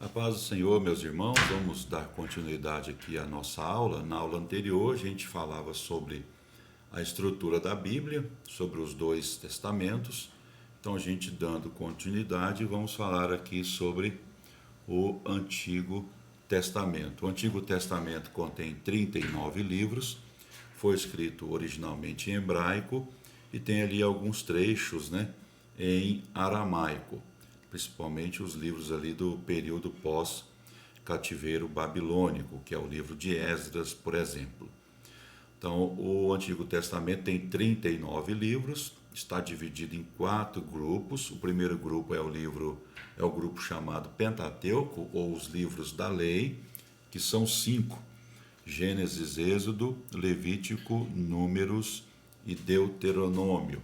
A paz do Senhor, meus irmãos, vamos dar continuidade aqui à nossa aula. Na aula anterior, a gente falava sobre a estrutura da Bíblia, sobre os dois testamentos. Então, a gente dando continuidade, vamos falar aqui sobre o Antigo Testamento. O Antigo Testamento contém 39 livros, foi escrito originalmente em hebraico e tem ali alguns trechos, né, em aramaico, principalmente os livros ali do período pós-cativeiro babilônico, que é o livro de Esdras, por exemplo. Então, o Antigo Testamento tem 39 livros, está dividido em 4 grupos. O primeiro grupo é o grupo chamado Pentateuco, ou os livros da lei, que são 5: Gênesis, Êxodo, Levítico, Números e Deuteronômio.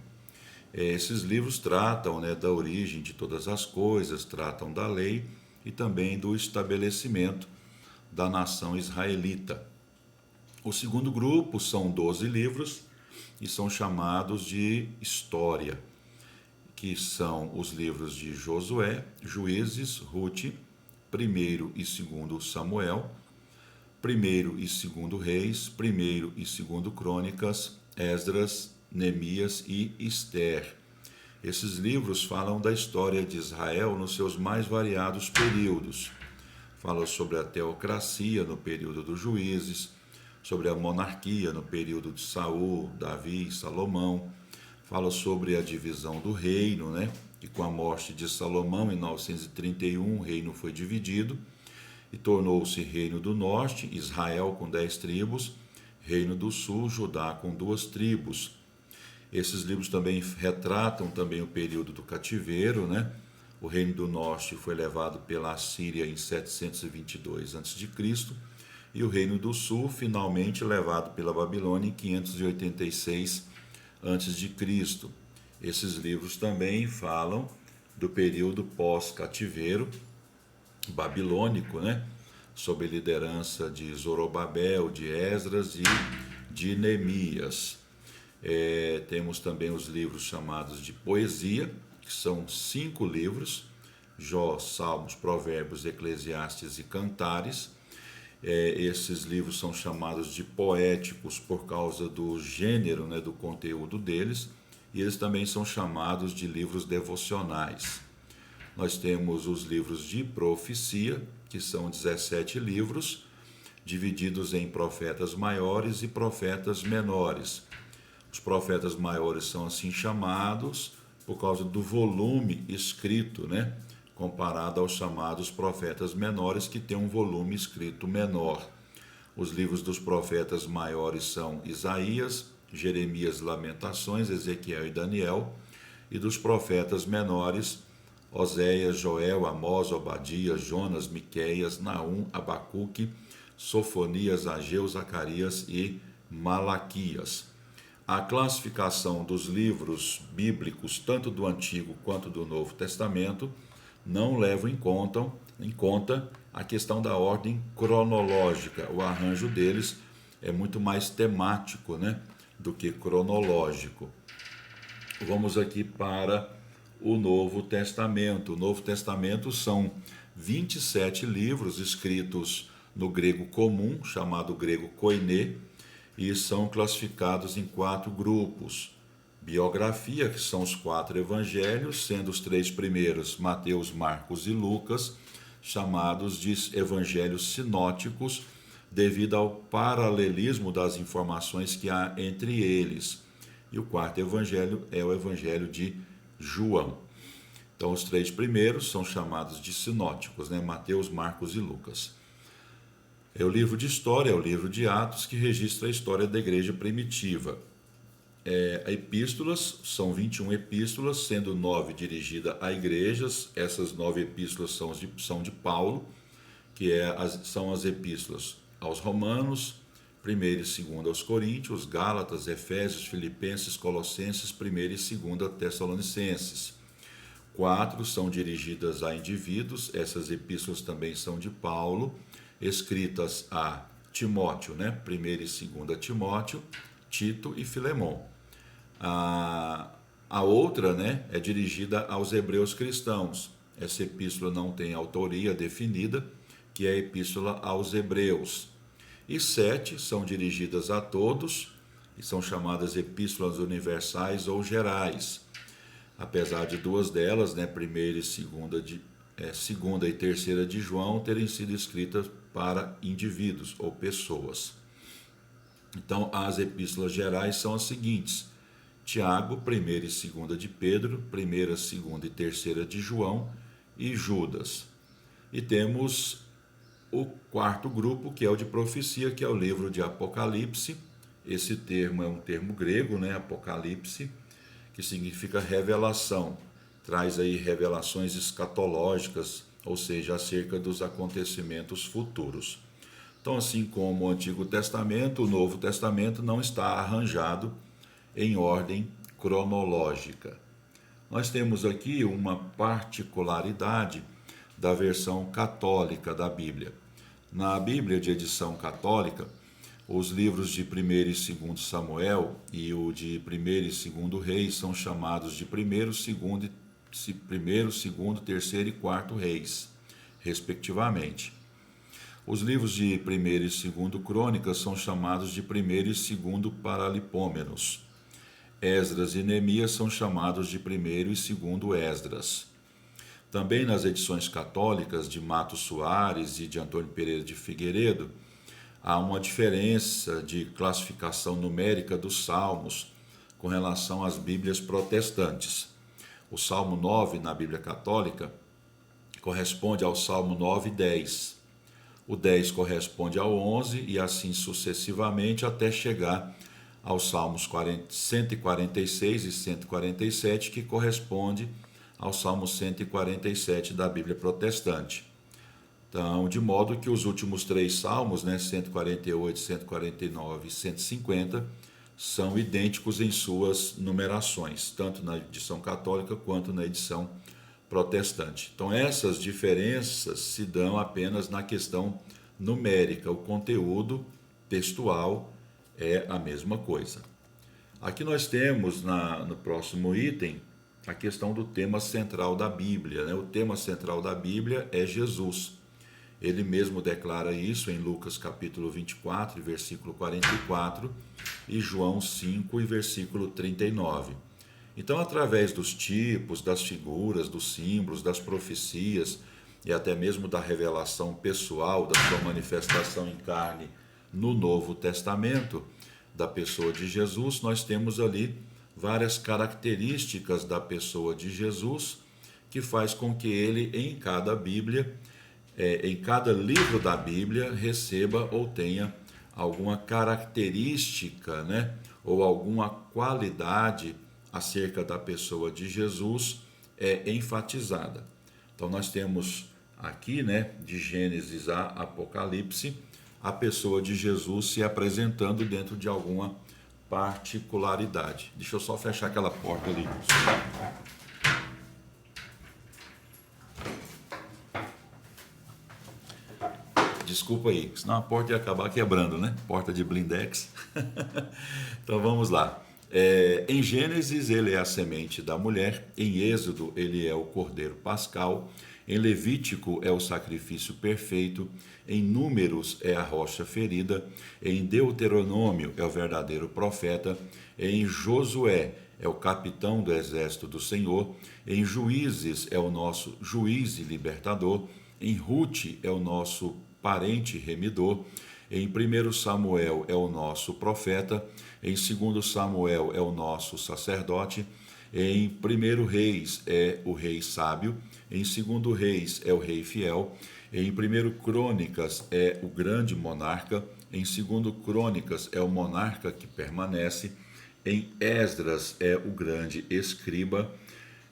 Esses livros tratam, né, da origem de todas as coisas, tratam da lei e também do estabelecimento da nação israelita. O segundo grupo são 12 livros e são chamados de História, que são os livros de Josué, Juízes, Rute, primeiro e segundo Samuel, primeiro e segundo Reis, primeiro e segundo Crônicas, Esdras, Neemias e Ester. Esses livros falam da história de Israel nos seus mais variados períodos. Fala sobre a teocracia no período dos juízes, sobre a monarquia no período de Saul, Davi e Salomão. Fala sobre a divisão do reino, né? Que com a morte de Salomão em 931 o reino foi dividido e tornou-se Reino do Norte, Israel com 10 tribos, Reino do Sul, Judá com 2 tribos. Esses livros também retratam também o período do cativeiro, né? O Reino do Norte foi levado pela Assíria em 722 a.C. e o Reino do Sul finalmente levado pela Babilônia em 586 a.C. Esses livros também falam do período pós-cativeiro babilônico, né? Sob a liderança de Zorobabel, de Esdras e de Neemias. Temos também os livros chamados de poesia, que são 5 livros: Jó, Salmos, Provérbios, Eclesiastes e Cantares. Esses livros são chamados de poéticos por causa do gênero, né, do conteúdo deles, e eles também são chamados de livros devocionais. Nós temos os livros de profecia, que são 17 livros, divididos em profetas maiores e profetas menores. Os profetas maiores são assim chamados por causa do volume escrito, né? Comparado aos chamados profetas menores, que têm um volume escrito menor. Os livros dos profetas maiores são Isaías, Jeremias, Lamentações, Ezequiel e Daniel, e dos profetas menores, Oséias, Joel, Amós, Obadias, Jonas, Miqueias, Naum, Abacuque, Sofonias, Ageu, Zacarias e Malaquias. A classificação dos livros bíblicos, tanto do Antigo quanto do Novo Testamento, não leva em conta a questão da ordem cronológica. O arranjo deles é muito mais temático, né, do que cronológico. Vamos aqui para o Novo Testamento. O Novo Testamento são 27 livros escritos no grego comum, chamado grego koiné, e são classificados em 4 grupos. Biografia, que são os 4 evangelhos, sendo os 3 primeiros, Mateus, Marcos e Lucas, chamados de evangelhos sinóticos, devido ao paralelismo das informações que há entre eles. E o 4º evangelho é o evangelho de João. Então, os 3 primeiros são chamados de sinóticos, né? Mateus, Marcos e Lucas. O livro de história é o livro de Atos, que registra a história da igreja primitiva. Epístolas, são 21 epístolas, sendo 9 dirigidas a igrejas. Essas 9 epístolas são de Paulo, que são as epístolas aos Romanos, 1ª e 2ª aos Coríntios, Gálatas, Efésios, Filipenses, Colossenses, 1ª e 2ª Tessalonicenses. 4 são dirigidas a indivíduos. Essas epístolas também são de Paulo, escritas a Timóteo, né? 1ª e 2ª Timóteo, Tito e Filemon. A outra, né, é dirigida aos hebreus cristãos, essa epístola não tem autoria definida, que é a epístola aos Hebreus. E 7 são dirigidas a todos e são chamadas epístolas universais ou gerais. Apesar de duas delas, né, segunda e terceira de João, terem sido escritas para indivíduos ou pessoas. Então, as epístolas gerais são as seguintes: Tiago, 1ª e 2ª de Pedro, 1ª, 2ª e 3ª de João e Judas. E temos o quarto grupo, que é o de profecia, que é o livro de Apocalipse. Esse termo é um termo grego, né, Apocalipse, que significa revelação. Traz aí revelações escatológicas, ou seja, acerca dos acontecimentos futuros. Então, assim como o Antigo Testamento, o Novo Testamento não está arranjado em ordem cronológica. Nós temos aqui uma particularidade da versão católica da Bíblia. Na Bíblia de edição católica, os livros de 1º e 2º Samuel e o de 1º e 2º Reis são chamados de 1º, 2º, 3º e 4º Reis, respectivamente. Os livros de 1º e 2º Crônicas são chamados de 1º e 2º Paralipômenos. Esdras e Neemias são chamados de 1º e 2º Esdras. Também nas edições católicas de Matos Soares e de Antônio Pereira de Figueiredo, há uma diferença de classificação numérica dos salmos com relação às Bíblias protestantes. O Salmo 9 na Bíblia Católica corresponde ao Salmo 9 e 10. O 10 corresponde ao 11 e assim sucessivamente até chegar aos Salmos 146 e 147, que corresponde ao Salmo 147 da Bíblia Protestante. Então, de modo que os últimos 3 salmos, né, 148, 149 e 150, são idênticos em suas numerações, tanto na edição católica quanto na edição protestante. Então, essas diferenças se dão apenas na questão numérica. O conteúdo textual é a mesma coisa. Aqui nós temos, no próximo item, a questão do tema central da Bíblia, né? O tema central da Bíblia é Jesus. Ele mesmo declara isso em Lucas capítulo 24, versículo 44, e João 5, versículo 39. Então, através dos tipos, das figuras, dos símbolos, das profecias e até mesmo da revelação pessoal, da sua manifestação em carne no Novo Testamento, da pessoa de Jesus, nós temos ali várias características da pessoa de Jesus que faz com que ele, em cada Bíblia, em cada livro da Bíblia, receba ou tenha alguma característica, né, ou alguma qualidade acerca da pessoa de Jesus enfatizada. Então nós temos aqui, né, de Gênesis a Apocalipse, a pessoa de Jesus se apresentando dentro de alguma particularidade. Deixa eu só fechar aquela porta ali. Desculpa aí, senão a porta ia acabar quebrando, né? Porta de blindex. Então vamos lá. Em Gênesis ele é a semente da mulher, em Êxodo ele é o cordeiro pascal, em Levítico é o sacrifício perfeito, em Números é a rocha ferida, em Deuteronômio é o verdadeiro profeta, em Josué é o capitão do exército do Senhor, em Juízes é o nosso juiz e libertador, em Rute é o nosso parente remidor, em 1 Samuel é o nosso profeta, em 2 Samuel é o nosso sacerdote, em 1 Reis é o rei sábio, em 2 Reis é o rei fiel, em 1 Crônicas é o grande monarca, em 2 Crônicas é o monarca que permanece, em Esdras é o grande escriba,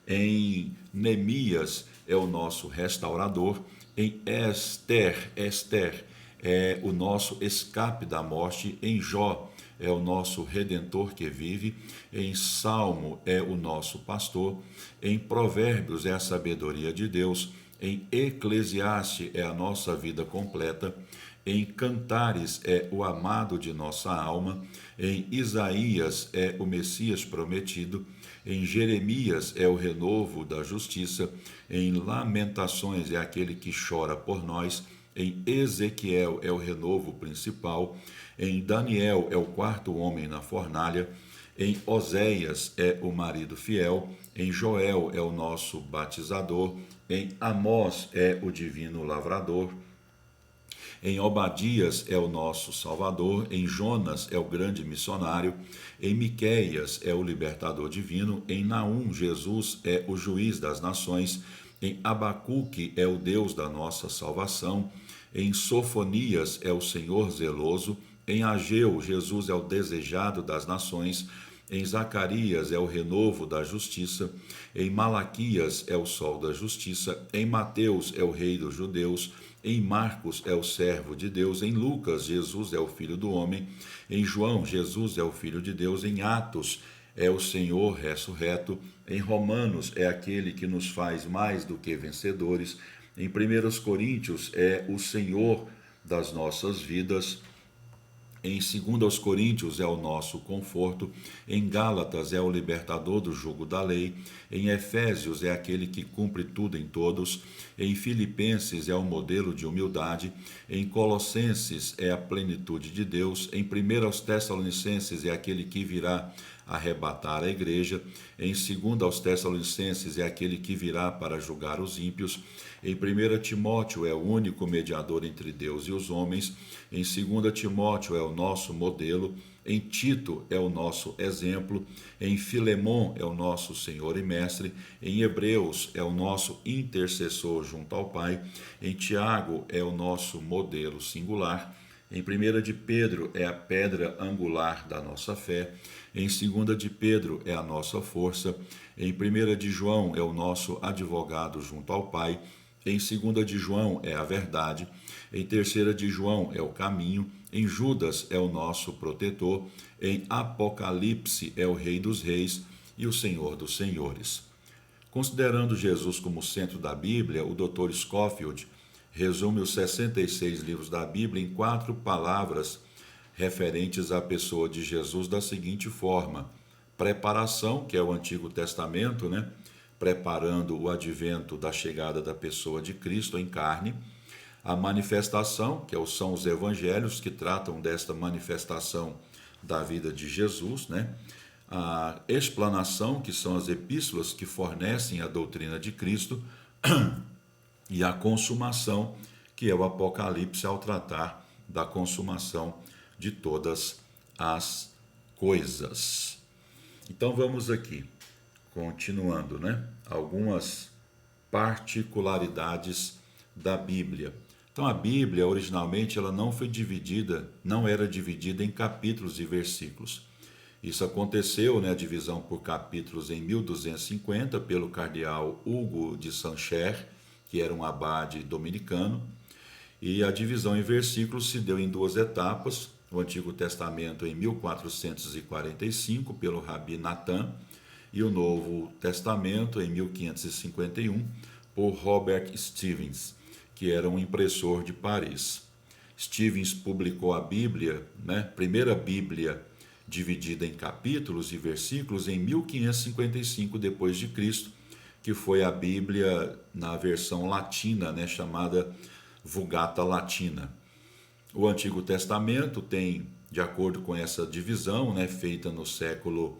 em Neemias é o nosso restaurador, em Esther é o nosso escape da morte, em Jó é o nosso redentor que vive, em Salmo é o nosso pastor, em Provérbios é a sabedoria de Deus, Em Eclesiastes é a nossa vida completa. Em Cantares é o amado de nossa alma. Em Isaías é o Messias prometido. Em Jeremias é o renovo da justiça. Em Lamentações é aquele que chora por nós. Em Ezequiel é o renovo principal. Em Daniel é o quarto homem na fornalha. Em Oséias é o marido fiel. Em Joel é o nosso batizador. Em Amós é o divino lavrador. Em Obadias é o nosso Salvador, em Jonas é o grande missionário, em Miqueias é o libertador divino, em Naum Jesus é o juiz das nações, em Abacuque é o Deus da nossa salvação, em Sofonias é o Senhor zeloso, em Ageu Jesus é o desejado das nações, em Zacarias é o renovo da justiça, em Malaquias é o sol da justiça, em Mateus é o rei dos judeus, em Marcos é o servo de Deus, em Lucas Jesus é o filho do homem, em João Jesus é o filho de Deus, em Atos é o Senhor ressurreto, em Romanos é aquele que nos faz mais do que vencedores, em 1 Coríntios é o Senhor das nossas vidas, em 2 Coríntios é o nosso conforto, em Gálatas é o libertador do jugo da lei, em Efésios é aquele que cumpre tudo em todos, em Filipenses é o modelo de humildade, em Colossenses é a plenitude de Deus, em 1 Tessalonicenses é aquele que virá arrebatar a igreja, em 2 Tessalonicenses é aquele que virá para julgar os ímpios, em 1 Timóteo é o único mediador entre Deus e os homens, em 2 Timóteo é o nosso modelo, em Tito é o nosso exemplo, em Filemon é o nosso Senhor e Mestre, em Hebreus é o nosso intercessor junto ao Pai, em Tiago é o nosso modelo singular, em 1 de Pedro é a pedra angular da nossa fé, em 2 de Pedro é a nossa força, em 1 de João é o nosso advogado junto ao Pai, em 2 de João é a verdade, em 3 de João é o caminho, em Judas é o nosso protetor, em Apocalipse é o Rei dos Reis e o Senhor dos Senhores. Considerando Jesus como centro da Bíblia, o Dr. Scofield resume os 66 livros da Bíblia em 4 palavras referentes à pessoa de Jesus da seguinte forma: preparação, que é o Antigo Testamento, né? Preparando o advento da chegada da pessoa de Cristo em carne. A manifestação, que são os evangelhos que tratam desta manifestação da vida de Jesus, né? A explanação, que são as epístolas que fornecem a doutrina de Cristo, e a consumação, que é o Apocalipse, ao tratar da consumação de todas as coisas. Então vamos aqui, continuando, né? Algumas particularidades da Bíblia. Então a Bíblia originalmente ela não era dividida em capítulos e versículos. Isso aconteceu, né, a divisão por capítulos em 1250 pelo cardeal Hugo de Sancher, que era um abade dominicano, e a divisão em versículos se deu em 2 etapas: o Antigo Testamento em 1445 pelo Rabi Natan e o Novo Testamento em 1551 por Robert Stevens, que era um impressor de Paris. Stevens publicou a Bíblia, né, primeira Bíblia dividida em capítulos e versículos em 1555 depois de Cristo, que foi a Bíblia na versão latina, né, chamada Vulgata Latina. O Antigo Testamento tem, de acordo com essa divisão, né, feita no século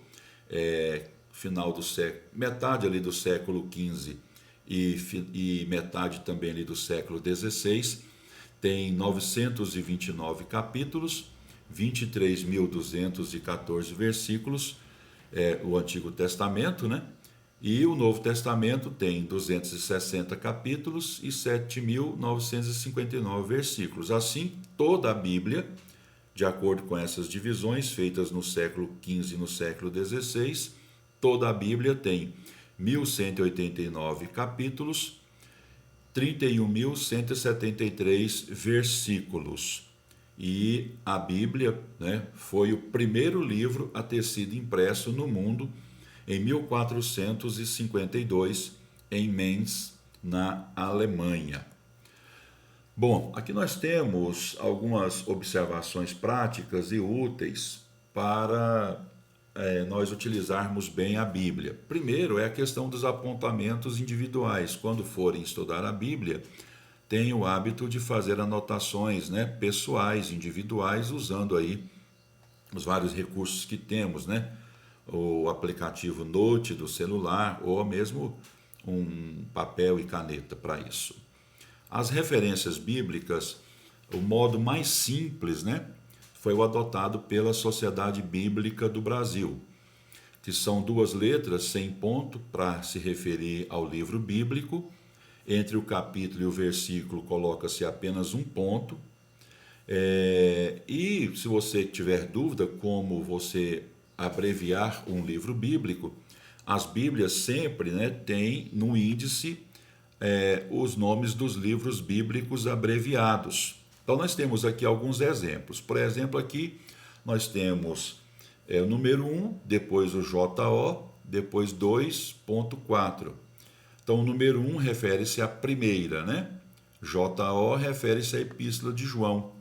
final do século, metade ali do século XV e metade também ali do século XVI, tem 929 capítulos, 23.214 versículos, o Antigo Testamento, né? E o Novo Testamento tem 260 capítulos e 7.959 versículos. Assim, toda a Bíblia, de acordo com essas divisões feitas no século XV e no século XVI, toda a Bíblia tem 1.189 capítulos, 31.173 versículos. E a Bíblia, né, foi o primeiro livro a ter sido impresso no mundo em 1452 em Mainz, na Alemanha. Bom, aqui nós temos algumas observações práticas e úteis para nós utilizarmos bem a Bíblia. Primeiro é a questão dos apontamentos individuais. Quando forem estudar a Bíblia, tenham o hábito de fazer anotações, né, pessoais, individuais, usando aí os vários recursos que temos, né? O aplicativo Note do celular ou mesmo um papel e caneta para isso. As referências bíblicas, o modo mais simples, né, foi o adotado pela Sociedade Bíblica do Brasil, que são duas letras sem ponto para se referir ao livro bíblico. Entre o capítulo e o versículo coloca-se apenas um ponto. E se você tiver dúvida como você abreviar um livro bíblico, as Bíblias sempre, né, têm no índice os nomes dos livros bíblicos abreviados. Então nós temos aqui alguns exemplos. Por exemplo, aqui nós temos o número 1, depois o JO, depois 2.4. Então o número 1 refere-se à primeira, né? JO refere-se à Epístola de João.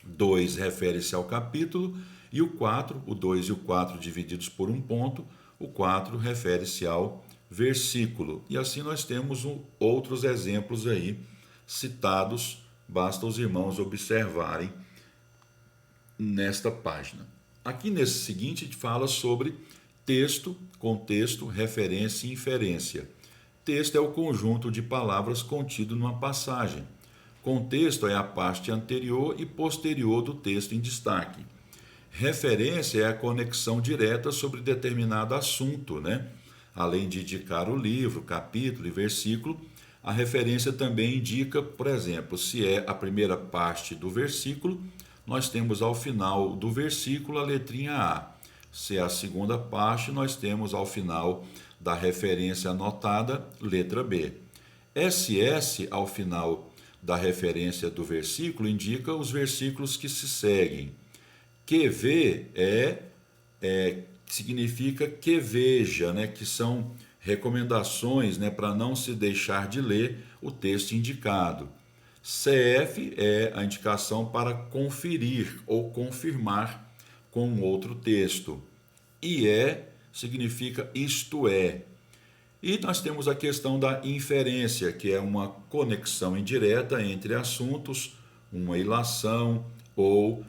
2 refere-se ao capítulo e o 4, o 2 e o 4 divididos por um ponto, o 4 refere-se ao versículo. E assim nós temos outros exemplos aí citados, basta os irmãos observarem nesta página. Aqui nesse seguinte a gente fala sobre texto, contexto, referência e inferência. Texto é o conjunto de palavras contido numa passagem. Contexto é a parte anterior e posterior do texto em destaque. Referência é a conexão direta sobre determinado assunto, né? Além de indicar o livro, capítulo e versículo, a referência também indica, por exemplo, se é a primeira parte do versículo, nós temos ao final do versículo a letrinha A. Se é a segunda parte, nós temos ao final da referência anotada, letra B. SS, ao final da referência do versículo, indica os versículos que se seguem. QV significa que veja, né, que são recomendações, né, para não se deixar de ler o texto indicado. CF é a indicação para conferir ou confirmar com outro texto. IE significa isto é. E nós temos a questão da inferência, que é uma conexão indireta entre assuntos, uma ilação ou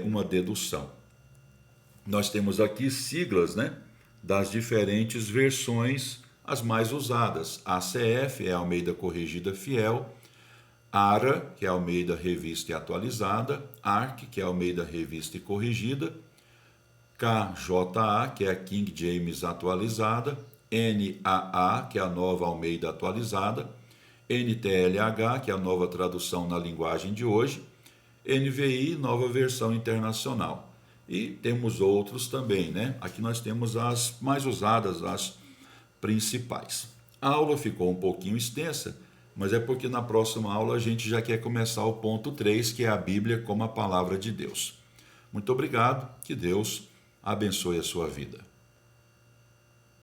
uma dedução. Nós temos aqui siglas, né, das diferentes versões, as mais usadas. ACF é Almeida Corrigida Fiel, ARA, que é Almeida Revista e Atualizada, ARC, que é Almeida Revista e Corrigida, KJA, que é a King James Atualizada, NAA, que é a Nova Almeida Atualizada, NTLH, que é a Nova Tradução na Linguagem de Hoje, NVI, Nova Versão Internacional. E temos outros também, né? Aqui nós temos as mais usadas, as principais. A aula ficou um pouquinho extensa, mas é porque na próxima aula a gente já quer começar o ponto 3, que é a Bíblia como a Palavra de Deus. Muito obrigado, que Deus abençoe a sua vida.